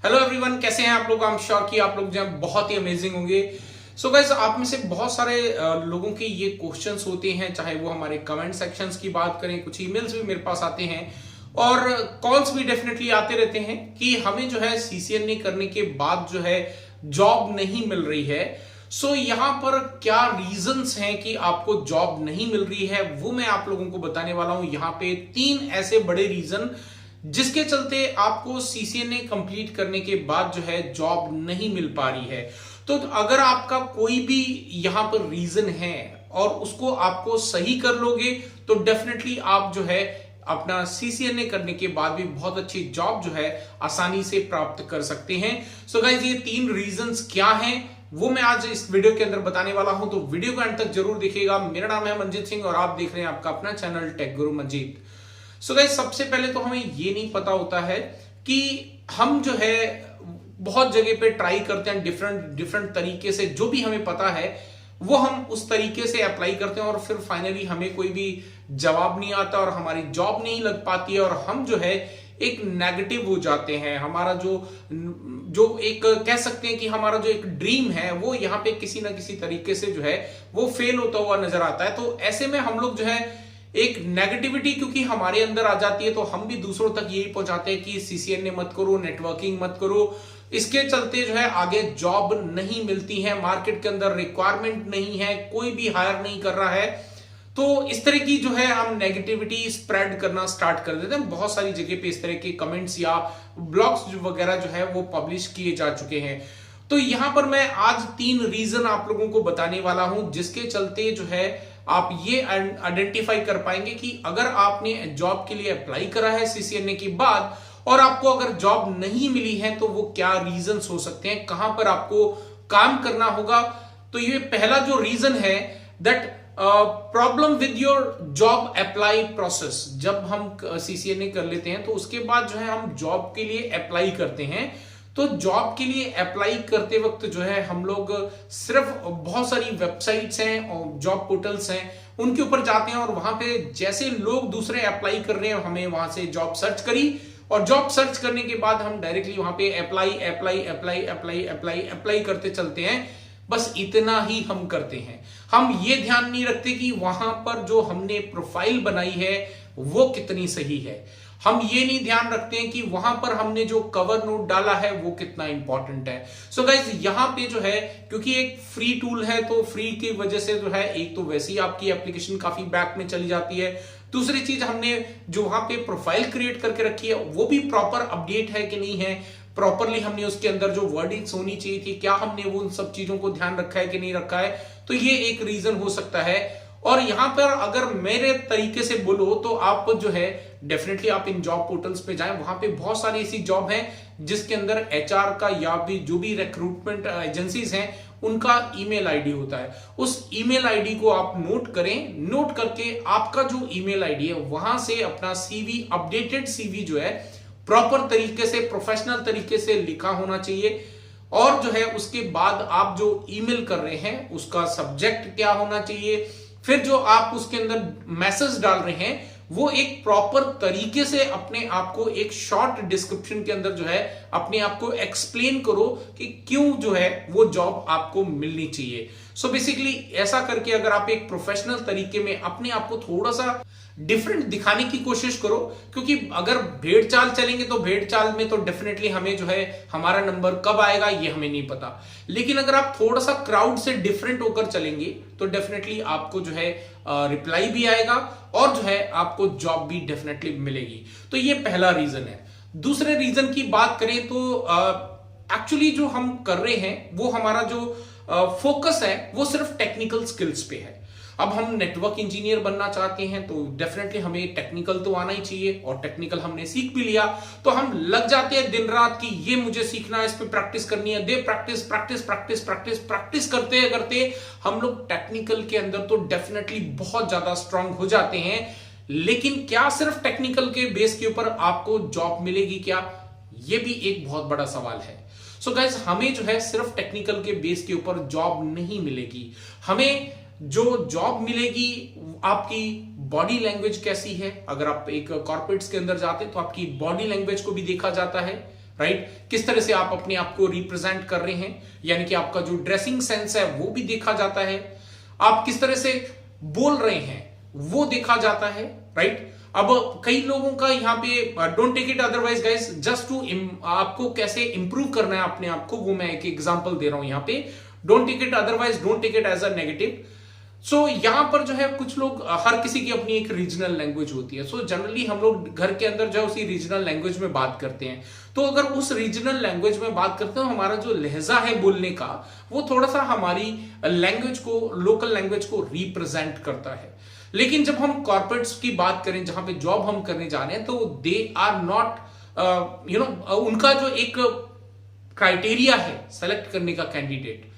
Hello everyone, कैसे हैं आप लोग। आई एम श्योर कि आप लोग जो है बहुत ही अमेजिंग होंगे। सो गाइस, आप में से बहुत सारे लोगों के ये क्वेश्चंस होते हैं, चाहे वो हमारे कमेंट सेक्शंस की बात करें, कुछ ईमेल्स भी मेरे पास आते हैं और कॉल्स भी डेफिनेटली आते रहते हैं कि हमें जो है सीसीएनए करने के बाद जो है जॉब नहीं मिल रही है। सो यहाँ पर क्या रीजंस हैं कि आपको जॉब नहीं मिल रही है, वो मैं आप लोगों को बताने वाला हूं। यहाँ पे 3 ऐसे बड़े रीजन जिसके चलते आपको सीसीएनए कंप्लीट करने के बाद जो है जॉब नहीं मिल पा रही है। तो अगर आपका कोई भी यहां पर रीजन है और उसको आपको सही कर लोगे तो डेफिनेटली आप जो है अपना सीसीएनए करने के बाद भी बहुत अच्छी जॉब जो है आसानी से प्राप्त कर सकते हैं। सो गाइस, ये 3 रीजंस क्या हैं वो मैं आज इस वीडियो के अंदर बताने वाला हूं, तो वीडियो को अंत तक जरूर देखिएगा। मेरा नाम है मंजीत सिंह और आप देख रहे हैं आपका अपना चैनल टेक गुरु मंजीत। सो गाइस, सबसे पहले तो हमें ये नहीं पता होता है कि हम जो है बहुत जगह पे ट्राई करते हैं डिफरेंट तरीके से, जो भी हमें पता है वो हम उस तरीके से अप्लाई करते हैं और फिर फाइनली हमें कोई भी जवाब नहीं आता और हमारी जॉब नहीं लग पाती है और हम जो है एक नेगेटिव हो जाते हैं। हमारा जो एक कह सकते हैं कि हमारा जो एक ड्रीम है वो यहाँ पे किसी ना किसी तरीके से जो है वो फेल होता हुआ नजर आता है। तो ऐसे में हम लोग जो है एक नेगेटिविटी क्योंकि हमारे अंदर आ जाती है तो हम भी दूसरों तक यही पहुंचाते हैं कि सीसीएनए मत करो, नेटवर्किंग मत करो। इसके चलते जो है आगे जॉब नहीं मिलती है, मार्केट के अंदर रिक्वायरमेंट नहीं है, कोई भी हायर नहीं कर रहा है। तो इस तरह की जो है हम नेगेटिविटी स्प्रेड करना स्टार्ट कर देते हैं। बहुत सारी जगह पे इस तरह के कमेंट्स या ब्लॉग्स वगैरह जो है वो पब्लिश किए जा चुके हैं। तो यहां पर मैं आज 3 रीजन आप लोगों को बताने वाला हूं जिसके चलते जो है आप ये आइडेंटिफाई कर पाएंगे कि अगर आपने जॉब के लिए अप्लाई करा है सीसीएनए के बाद और आपको अगर जॉब नहीं मिली है तो वो क्या रीजंस हो सकते हैं, कहां पर आपको काम करना होगा। तो ये पहला जो रीजन है that problem with your job apply process. जब हम सीसीएनए कर लेते हैं तो उसके बाद जो है हम जॉब के लिए अप्लाई करते हैं। तो जॉब के लिए अप्लाई करते वक्त जो है हम लोग सिर्फ बहुत सारी वेबसाइट्स हैं और जॉब पोर्टल्स हैं उनके ऊपर जाते हैं और वहां पे जैसे लोग दूसरे अप्लाई कर रहे हैं हमें वहां से जॉब सर्च करी और जॉब सर्च करने के बाद हम डायरेक्टली वहां पे apply apply apply apply apply apply करते चलते हैं। बस इतना ही हम करते हैं। हम ये ध्यान नहीं रखते कि वहां पर जो हमने प्रोफाइल बनाई है वो कितनी सही है। हम ये नहीं ध्यान रखते हैं कि वहां पर हमने जो कवर नोट डाला है वो कितना इंपॉर्टेंट है। सो गाइज, यहां पे जो है क्योंकि एक फ्री टूल है तो फ्री की वजह से जो है एक तो वैसे ही आपकी एप्लीकेशन काफी बैक में चली जाती है। दूसरी चीज, हमने जो वहां पे प्रोफाइल क्रिएट करके रखी है वो भी प्रॉपर अपडेट है कि नहीं है, प्रॉपरली हमने उसके अंदर जो वर्डिंग्स होनी चाहिए थी क्या हमने वो उन सब चीजों को ध्यान रखा है कि नहीं रखा है। तो ये एक रीजन हो सकता है। और यहां पर अगर मेरे तरीके से बोलो तो आप जो है डेफिनेटली आप इन जॉब पोर्टल्स पे जाएं, वहां पे बहुत सारी ऐसी जॉब हैं जिसके अंदर एचआर का या भी जो भी रिक्रूटमेंट एजेंसीज हैं उनका ईमेल आईडी होता है। उस ईमेल आईडी को आप नोट करें, नोट करके आपका जो ईमेल आईडी है वहां से अपना सीवी, अपडेटेड सीवी जो है प्रॉपर तरीके से, प्रोफेशनल तरीके से लिखा होना चाहिए। और जो है उसके बाद आप जो ईमेल कर रहे हैं उसका सब्जेक्ट क्या होना चाहिए, फिर जो आप उसके अंदर मैसेज डाल रहे हैं वो एक प्रॉपर तरीके से अपने आप को एक शॉर्ट डिस्क्रिप्शन के अंदर जो है अपने आप को एक्सप्लेन करो कि क्यों जो है वो जॉब आपको मिलनी चाहिए। सो बेसिकली ऐसा करके अगर आप एक प्रोफेशनल तरीके में अपने आप को थोड़ा सा डिफरेंट दिखाने की कोशिश करो, क्योंकि अगर भेड़ चाल चलेंगे तो भेड़ चाल में तो डेफिनेटली हमें जो है हमारा नंबर कब आएगा ये हमें नहीं पता। लेकिन अगर आप थोड़ा सा क्राउड से डिफरेंट होकर चलेंगे तो डेफिनेटली आपको जो है रिप्लाई भी आएगा और जो है आपको जॉब भी डेफिनेटली मिलेगी। तो ये पहला रीजन है। दूसरे रीजन की बात करें तो एक्चुअली जो हम कर रहे हैं वो हमारा जो फोकस है वो सिर्फ टेक्निकल स्किल्स पे है। अब हम नेटवर्क इंजीनियर बनना चाहते हैं तो डेफिनेटली हमें टेक्निकल तो आना ही चाहिए और टेक्निकल हमने सीख भी लिया तो हम लग जाते हैं दिन रात कि ये मुझे सीखना है, इस पे प्रैक्टिस करनी है। दे practice practice practice practice practice करते करते हम लोग टेक्निकल के अंदर तो डेफिनेटली बहुत ज्यादा स्ट्रांग हो जाते हैं। लेकिन क्या सिर्फ टेक्निकल के बेस के ऊपर आपको जॉब मिलेगी क्या, ये भी एक बहुत बड़ा सवाल है। सो गाइस, हमें जो है सिर्फ टेक्निकल के बेस के ऊपर जॉब नहीं मिलेगी। हमें जो जॉब मिलेगी आपकी बॉडी लैंग्वेज कैसी है। अगर आप एक कॉर्पोरेट्स के अंदर जाते हैं तो आपकी बॉडी लैंग्वेज को भी देखा जाता है। राइट? किस तरह से आप अपने आप को रिप्रेजेंट कर रहे हैं, यानी कि आपका जो ड्रेसिंग सेंस है वो भी देखा जाता है, आप किस तरह से बोल रहे हैं वो देखा जाता है, राइट? अब कई लोगों का यहाँ पे don't take it otherwise guys, just to आपको कैसे इंप्रूव करना है अपने आप को, वो मैं एक एग्जांपल दे रहा हूं यहाँ पे। Don't take it otherwise, don't take it as a negative. So यहां पर जो है कुछ लोग, हर किसी की अपनी एक रीजनल लैंग्वेज होती है। सो जनरली हम लोग घर के अंदर जो है उसी रीजनल लैंग्वेज में बात करते हैं। तो अगर उस रीजनल लैंग्वेज में बात करते हैं, हमारा जो लहजा है बोलने का, वो थोड़ा सा हमारी लैंग्वेज को, लोकल लैंग्वेज को रिप्रेजेंट करता है। लेकिन जब हम कॉर्पोरेट्स की बात करें, जहां पे जॉब हम करने जा रहे हैं, तो दे आर नॉट उनका जो एक क्राइटेरिया है सेलेक्ट करने का कैंडिडेट,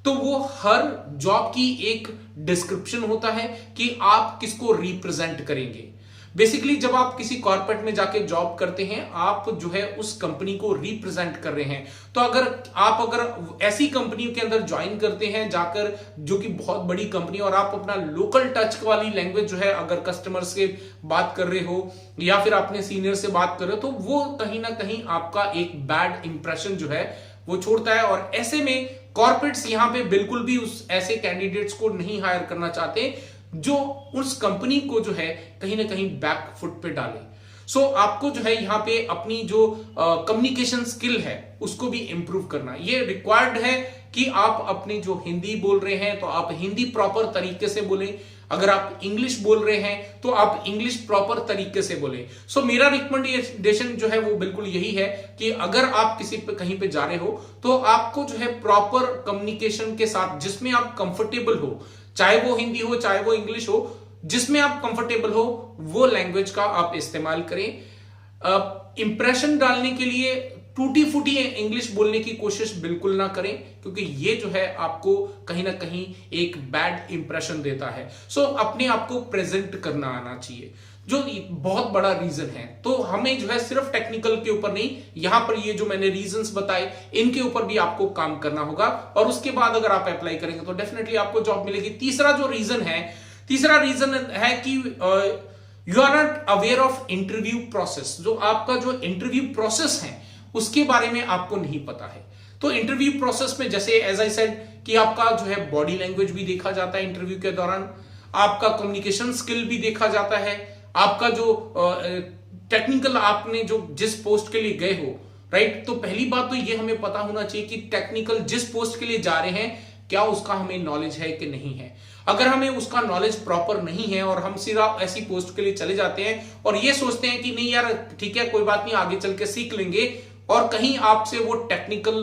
तो वो हर जॉब की एक डिस्क्रिप्शन होता है कि आप किसको रिप्रेजेंट करेंगे। बेसिकली जब आप किसी कॉर्पोरेट में जाके जॉब करते हैं, आप जो है उस कंपनी को रिप्रेजेंट कर रहे हैं। तो अगर ऐसी कंपनियों के अंदर ज्वाइन करते हैं जाकर, जो कि बहुत बड़ी कंपनी, और आप अपना लोकल टच वाली लैंग्वेज जो है अगर कस्टमर से बात कर रहे हो या फिर अपने सीनियर से बात कर रहे हो, तो वो कहीं ना कहीं आपका एक बैड इंप्रेशन जो है वो छोड़ता है। और ऐसे में कॉर्पोरेट्स यहां पे बिल्कुल भी उस ऐसे कैंडिडेट्स को नहीं हायर करना चाहते जो उस कंपनी को जो है कहीं ना कहीं बैक फुट पे डाले। सो आपको जो है यहाँ पे अपनी जो कम्युनिकेशन स्किल है उसको भी इंप्रूव करना, ये रिक्वायर्ड है कि आप अपनी जो हिंदी बोल रहे हैं तो आप हिंदी प्रॉपर तरीके से बोलें, अगर आप इंग्लिश बोल रहे हैं तो आप इंग्लिश प्रॉपर तरीके से बोलें। सो मेरा रिकमेंडेशन जो है वो बिल्कुल यही है कि अगर आप किसी पे कहीं पे जा रहे हो तो आपको जो है प्रॉपर कम्युनिकेशन के साथ, जिसमें आप कंफर्टेबल हो, चाहे वो हिंदी हो चाहे वो इंग्लिश हो, जिसमें आप कंफर्टेबल हो वो लैंग्वेज का आप इस्तेमाल करें। इंप्रेशन डालने के लिए टूटी फूटी इंग्लिश बोलने की कोशिश बिल्कुल ना करें, क्योंकि ये जो है आपको कहीं ना कहीं एक बैड इंप्रेशन देता है। सो अपने आप को प्रेजेंट करना आना चाहिए, जो बहुत बड़ा रीजन है। तो हमें जो है सिर्फ टेक्निकल के ऊपर नहीं, यहां पर ये जो मैंने रीजंस बताए इनके ऊपर भी आपको काम करना होगा, और उसके बाद अगर आप अप्लाई करेंगे तो डेफिनेटली आपको जॉब मिलेगी। तीसरा रीजन है कि you are not aware of interview process. जो आपका जो इंटरव्यू प्रोसेस है उसके बारे में आपको नहीं पता है। तो इंटरव्यू प्रोसेस में जैसे एज आई सेड कि आपका जो है बॉडी लैंग्वेज भी देखा जाता है इंटरव्यू के दौरान, आपका कम्युनिकेशन स्किल भी देखा जाता है, आपका जो टेक्निकल, आपने जो जिस पोस्ट के लिए गए हो, राइट? तो पहली बात तो ये हमें पता होना चाहिए कि टेक्निकल जिस पोस्ट के लिए जा रहे हैं क्या उसका हमें नॉलेज है कि नहीं है। अगर हमें उसका नॉलेज प्रॉपर नहीं है और हम सीधा ऐसी पोस्ट के लिए चले जाते हैं और ये सोचते हैं कि नहीं यार ठीक है कोई बात नहीं आगे चल के सीख लेंगे, और कहीं आपसे वो टेक्निकल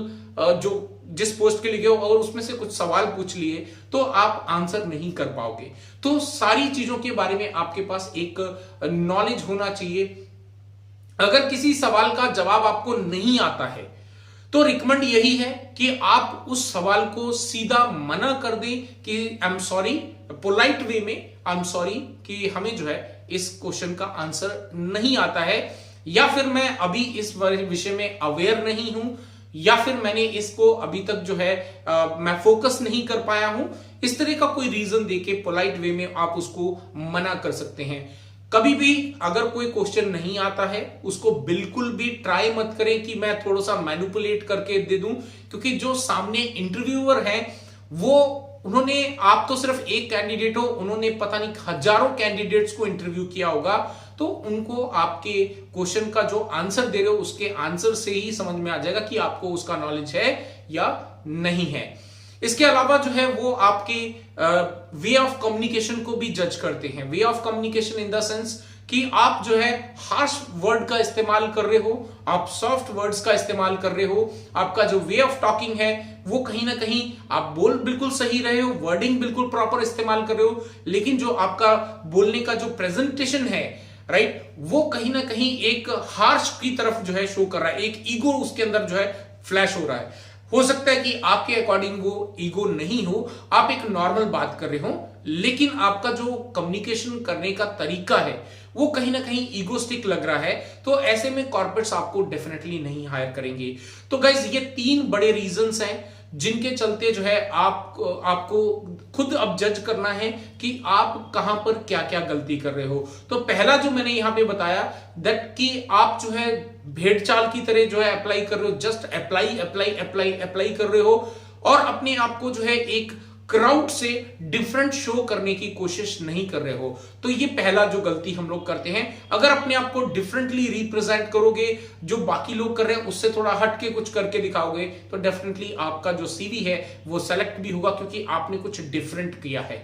जो जिस पोस्ट के लिए गए हो और उसमें से कुछ सवाल पूछ लिए तो आप आंसर नहीं कर पाओगे। तो सारी चीजों के बारे में आपके पास एक नॉलेज होना चाहिए। अगर किसी सवाल का जवाब आपको नहीं आता है तो रिकमेंड यही है कि आप उस सवाल को सीधा मना कर दें कि I am sorry, polite way में आई एम सॉरी कि हमें जो है इस क्वेश्चन का आंसर नहीं आता है, या फिर मैं अभी इस विषय में अवेयर नहीं हूं, या फिर मैंने इसको अभी तक जो है मैं फोकस नहीं कर पाया हूं। इस तरह का कोई रीजन देके पोलाइट वे में आप उसको मना कर सकते हैं। कभी भी अगर कोई क्वेश्चन नहीं आता है उसको बिल्कुल भी ट्राई मत करें कि मैं थोड़ा सा मैनिपुलेट करके दे दूं, क्योंकि जो सामने इंटरव्यूअर है वो उन्होंने, आप तो सिर्फ एक कैंडिडेट हो, उन्होंने पता नहीं हजारों कैंडिडेट्स को इंटरव्यू किया होगा, तो उनको आपके क्वेश्चन का जो आंसर दे रहे हो उसके आंसर से ही समझ में आ जाएगा कि आपको उसका नॉलेज है या नहीं है। इसके अलावा जो है वो आपके वे ऑफ कम्युनिकेशन को भी जज करते हैं। Way of communication in the sense कि आप जो है हार्श वर्ड का इस्तेमाल कर रहे हो, आप सॉफ्ट वर्ड्स का इस्तेमाल कर रहे हो, आपका जो वे ऑफ टॉकिंग है वो कहीं ना कहीं आप बोल बिल्कुल सही रहे हो, वर्डिंग बिल्कुल प्रॉपर इस्तेमाल कर रहे हो, लेकिन जो आपका बोलने का जो प्रेजेंटेशन है, राइट, वो कहीं ना कहीं एक हार्श की तरफ जो है शो कर रहा है, एक ईगो उसके अंदर जो है फ्लैश हो रहा है। हो सकता है कि आपके अकॉर्डिंग वो ईगो नहीं हो, आप एक नॉर्मल बात कर रहे हो, लेकिन आपका जो कम्युनिकेशन करने का तरीका है वो कहीं ना कहीं ईगोस्टिक लग रहा है, तो ऐसे में कॉर्पोरेट्स आपको डेफिनेटली नहीं हायर करेंगे। तो गाइज ये 3 बड़े रीजंस हैं जिनके चलते जो है आपको खुद अब जज करना है कि आप कहां पर क्या क्या गलती कर रहे हो। तो पहला जो मैंने यहां पे बताया दैट कि आप जो है भेड़ चाल की तरह जो है अप्लाई कर रहे हो, just apply apply apply apply कर रहे हो और अपने आप को जो है एक क्राउड से डिफरेंट शो करने की कोशिश नहीं कर रहे हो। तो ये पहला जो गलती हम लोग करते हैं। अगर अपने आप को डिफरेंटली रिप्रेजेंट करोगे, जो बाकी लोग कर रहे हैं उससे थोड़ा हट के कुछ करके दिखाओगे, तो डेफिनेटली आपका जो सीवी है वो सेलेक्ट भी होगा, क्योंकि आपने कुछ डिफरेंट किया है,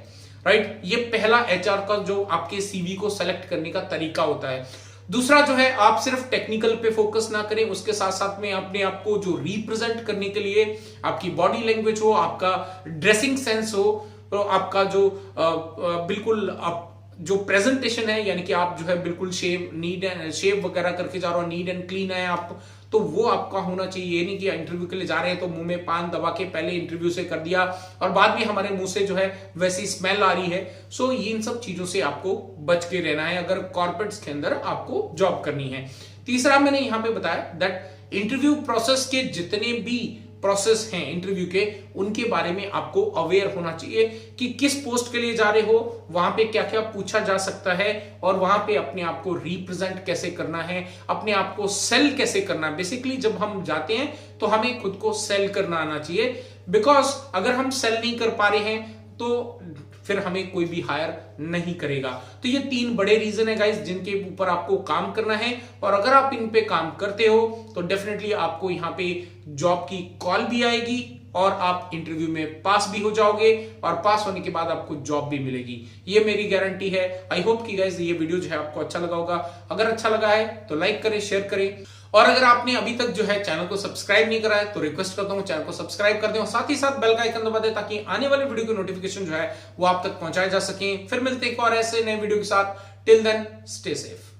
राइट। ये पहला एचआर का जो आपके सीवी को सेलेक्ट करने का तरीका होता है। दूसरा जो है, आप सिर्फ टेक्निकल पे फोकस ना करें, उसके साथ साथ में अपने आप को जो रिप्रेजेंट करने के लिए आपकी बॉडी लैंग्वेज हो, आपका ड्रेसिंग सेंस हो, तो आपका जो बिल्कुल आप जो प्रेजेंटेशन है, यानी कि आप जो है बिल्कुल शेव वगैरह करके जा रहे हो, नीट एंड क्लीन है आप, तो वो आपका होना चाहिए। ये नहीं कि इंटरव्यू के लिए जा रहे हैं तो मुंह में पान दबा के पहले इंटरव्यू से कर दिया और बाद में हमारे मुंह से जो है वैसी स्मेल आ रही है। सो इन सब चीजों से आपको बच के रहना है अगर कॉर्पोरेट्स के अंदर आपको जॉब करनी है। तीसरा मैंने यहां पे बताया दैट इंटरव्यू प्रोसेस के जितने भी प्रोसेस हैं इंटरव्यू के, उनके बारे में आपको अवेयर होना चाहिए कि किस पोस्ट के लिए जा रहे हो, वहां पे क्या क्या पूछा जा सकता है और वहां पे अपने आप को रिप्रेजेंट कैसे करना है, अपने आप को सेल कैसे करना है। बेसिकली जब हम जाते हैं तो हमें खुद को सेल करना आना चाहिए, बिकॉज अगर हम सेल नहीं कर पा रहे हैं तो फिर हमें कोई भी हायर नहीं करेगा। तो ये 3 बड़े रीजन है गाइस जिनके ऊपर आपको काम करना है, और अगर आप इन पे काम करते हो तो डेफिनेटली आपको यहाँ पे जॉब की कॉल भी आएगी और आप इंटरव्यू में पास भी हो जाओगे और पास होने के बाद आपको जॉब भी मिलेगी। ये मेरी गारंटी है। आई होप कि गाइस ये वीडियो जो है आपको अच्छा लगा होगा। अगर अच्छा लगा है तो लाइक करें, शेयर करें, और अगर आपने अभी तक जो है चैनल को सब्सक्राइब नहीं करा है तो रिक्वेस्ट करता हूं चैनल को सब्सक्राइब कर दें और साथ ही साथ बेल का आइकन दबा दें ताकि आने वाले वीडियो की नोटिफिकेशन जो है वो आप तक पहुंचाए जा सके। फिर मिलते हैं एक और ऐसे नए वीडियो के साथ। Till then stay safe.